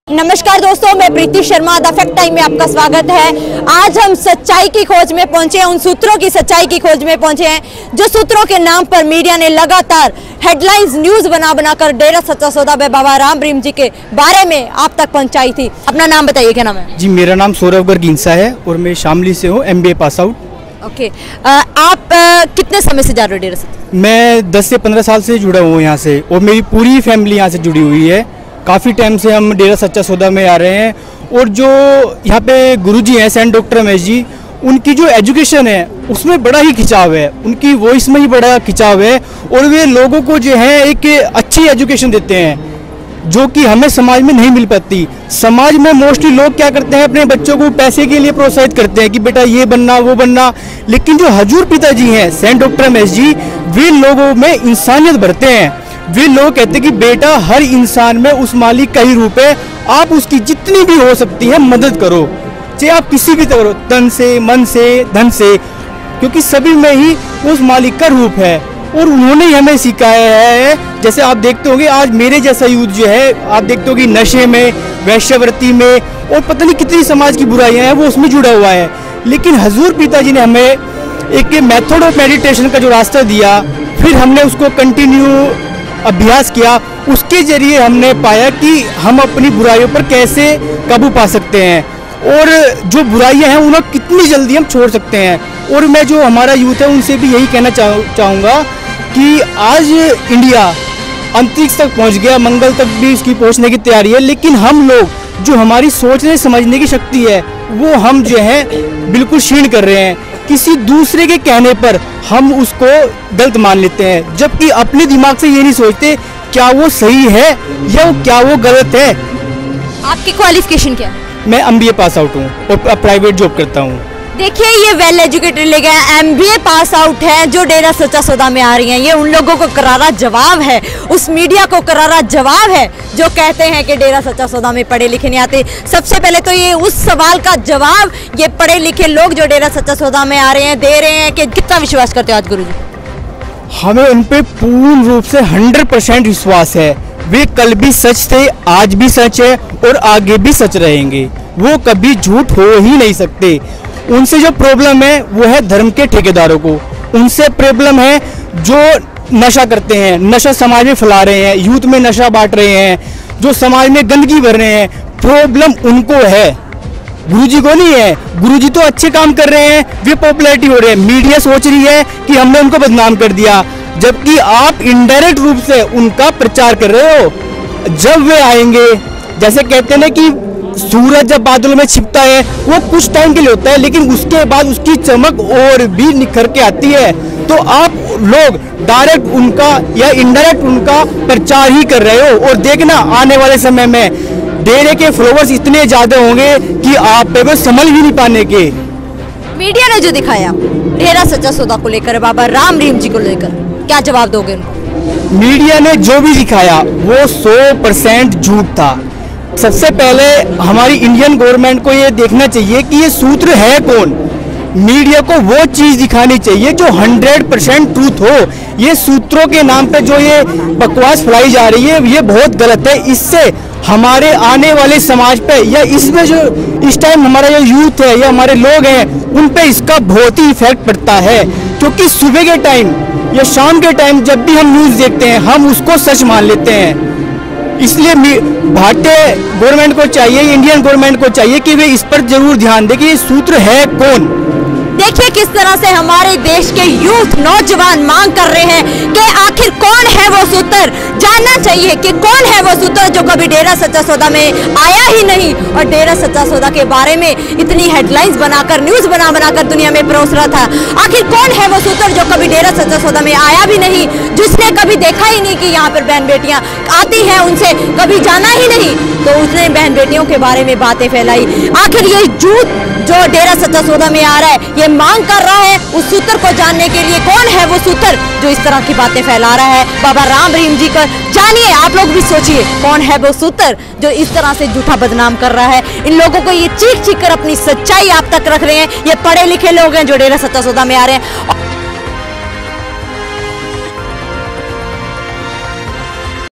नमस्कार दोस्तों, मैं प्रीति शर्मा। द फैक्ट टाइम में आपका स्वागत है। आज हम सच्चाई की खोज में पहुंचे हैं, उन सूत्रों की सच्चाई की खोज में पहुंचे हैं जो सूत्रों के नाम पर मीडिया ने लगातार हेडलाइंस न्यूज बनाकर डेरा सच्चा सौदा में बाबा राम रहीम जी के बारे में आप तक पहुंचाई थी। अपना नाम बताइए, क्या नाम है? जी, मेरा नाम सौरभ गर्गिंसा है और मैं शामली से हूँ, MBA पास आउट। ओके, आप कितने समय से जा रहे हो डेरा सच्चा? मैं 10 से 15 साल से जुड़ा हूँ यहाँ से, और मेरी पूरी फैमिली यहाँ से जुड़ी हुई है। काफ़ी टाइम से हम डेरा सच्चा सौदा में आ रहे हैं। और जो यहाँ पे गुरुजी हैं सेंट डॉक्टर रमेश जी, उनकी जो एजुकेशन है उसमें बड़ा ही खिंचाव है, उनकी वॉइस में ही बड़ा खिंचाव है, और वे लोगों को जो है एक अच्छी एजुकेशन देते हैं जो कि हमें समाज में नहीं मिल पाती। समाज में मोस्टली लोग क्या करते हैं, अपने बच्चों को पैसे के लिए प्रोत्साहित करते हैं कि बेटा ये बनना वो बनना, लेकिन जो हजूर पिताजी हैं सेंट डॉक्टर रमेश जी, वे लोगों में इंसानियत भरते हैं। वे लोग कहते हैं कि बेटा हर इंसान में उस मालिक का ही रूप है, आप उसकी जितनी भी हो सकती है मदद करो, चाहे आप किसी भी तरह, तन से, मन से, धन से, क्योंकि सभी में ही उस मालिक का रूप है। और उन्होंने ही हमें सिखाया है। जैसे आप देखते होंगे आज मेरे जैसा यूथ जो है, आप देखते होंगे नशे में, वैश्यवृत्ति में और पता नहीं कितनी समाज की बुराइयां हैं, वो उसमें जुड़ा हुआ है। लेकिन हजूर पिताजी ने हमें एक मेथड ऑफ मेडिटेशन का जो रास्ता दिया, फिर हमने उसको कंटिन्यू अभ्यास किया, उसके जरिए हमने पाया कि हम अपनी बुराइयों पर कैसे काबू पा सकते हैं और जो बुराइयां हैं उन्हें कितनी जल्दी हम छोड़ सकते हैं। और मैं जो हमारा यूथ है उनसे भी यही कहना चाहूँगा कि आज इंडिया अंतरिक्ष तक पहुँच गया, मंगल तक भी उसकी पहुँचने की तैयारी है, लेकिन हम लोग जो हमारी सोचने समझने की शक्ति है वो हम जो है बिल्कुल क्षीण कर रहे हैं। किसी दूसरे के कहने पर हम उसको गलत मान लेते हैं, जबकि अपने दिमाग से ये नहीं सोचते क्या वो सही है या क्या वो गलत है। आपकी क्वालिफिकेशन क्या है? मैं MBA पास आउट हूँ और प्राइवेट जॉब करता हूँ। देखिए, ये वेल एजुकेटेड लेके MBA पास आउट है जो डेरा सच्चा सौदा में आ रही हैं। ये उन लोगों को करारा जवाब है, उस मीडिया को करारा जवाब है जो कहते हैं कि डेरा सच्चा सौदा में पढ़े लिखे नहीं आते। सबसे पहले तो ये उस सवाल का जवाब ये पढ़े लिखे लोग जो डेरा सच्चा सौदा में आ रहे हैं दे रहे हैं कि कितना विश्वास करते हो आज गुरुजी? हमें उन पे पूर्ण रूप से 100% विश्वास है। वे कल भी सच थे, आज भी सच है और आगे भी सच रहेंगे। वो कभी झूठ हो ही नहीं सकते। उनसे जो प्रॉब्लम है वो है धर्म के ठेकेदारों को, उनसे प्रॉब्लम है जो नशा करते हैं, नशा समाज में फैला रहे हैं, यूथ में नशा बांट रहे हैं, जो समाज में गंदगी भर रहे हैं, प्रॉब्लम उनको है, गुरुजी को नहीं है। गुरुजी तो अच्छे काम कर रहे हैं, वे पॉपुलैरिटी हो रहे हैं, मीडिया सोच रही है कि हमने उनको बदनाम कर दिया, जबकि आप इनडायरेक्ट रूप से उनका प्रचार कर रहे हो। जब वे आएंगे, जैसे कहते हैं ना कि सूरज जब बादलों में छिपता है वो कुछ टाइम के लिए होता है, लेकिन उसके बाद उसकी चमक और भी निखर के आती है। तो आप लोग डायरेक्ट उनका या इनडायरेक्ट उनका प्रचार ही कर रहे हो, और देखना आने वाले समय में डेरे के फॉलोअर्स इतने ज्यादा होंगे कि आप पे वो समझ भी नहीं पाने के। मीडिया ने जो दिखाया डेरा सच्चा सौदा को लेकर, बाबा राम रहीम जी को लेकर, क्या जवाब दोगे उनको? मीडिया ने जो भी दिखाया वो 100% झूठ था। सबसे पहले हमारी इंडियन गवर्नमेंट को ये देखना चाहिए कि ये सूत्र है कौन। मीडिया को वो चीज दिखानी चाहिए जो 100% ट्रूथ हो। ये सूत्रों के नाम पे जो ये बकवास फैलाई जा रही है ये बहुत गलत है। इससे हमारे आने वाले समाज पे या इसमें जो इस टाइम हमारा जो यूथ है या हमारे लोग हैं उन पे इसका बहुत ही इफेक्ट पड़ता है, क्योंकि सुबह के टाइम या शाम के टाइम जब भी हम न्यूज़ देखते हैं हम उसको सच मान लेते हैं। इसलिए भारतीय गवर्नमेंट को चाहिए, इंडियन गवर्नमेंट को चाहिए कि वे इस पर जरूर ध्यान दें कि ये सूत्र है कौन। देखिए किस तरह से हमारे देश के यूथ नौजवान मांग कर रहे हैं कि आखिर कौन है वो सूत्र। जानना चाहिए कि कौन है वो सूत्र जो कभी डेरा सच्चा सौदा में आया ही नहीं और डेरा सच्चा सौदा के बारे में इतनी हेडलाइंस बनाकर, न्यूज बनाकर दुनिया में परोस रहा था। आखिर कौन है वो सूत्र जो कभी डेरा सच्चा सौदा में आया भी नहीं, जिसने कभी देखा ही नहीं कि यहाँ पर बहन बेटियां आती हैं, उनसे कभी जाना ही नहीं, तो उसने बहन बेटियों के बारे में बातें फैलाई। आखिर ये झूठ जो डेरा सच्चा सौदा में आ रहा है ये मांग कर रहा है, उस सूत्र को जानने के लिए कौन है वो सूत्र जो इस तरह की बातें फैला रहा है। बाबा राम रहीम जी को जानिए, आप लोग भी सोचिए कौन है वो सूत्र जो इस तरह से झूठा बदनाम कर रहा है। इन लोगों को ये चीख कर अपनी सच्चाई आप तक रख रहे हैं। ये पढ़े लिखे लोग हैं जो डेरा सच्चा सौदा में आ रहे हैं।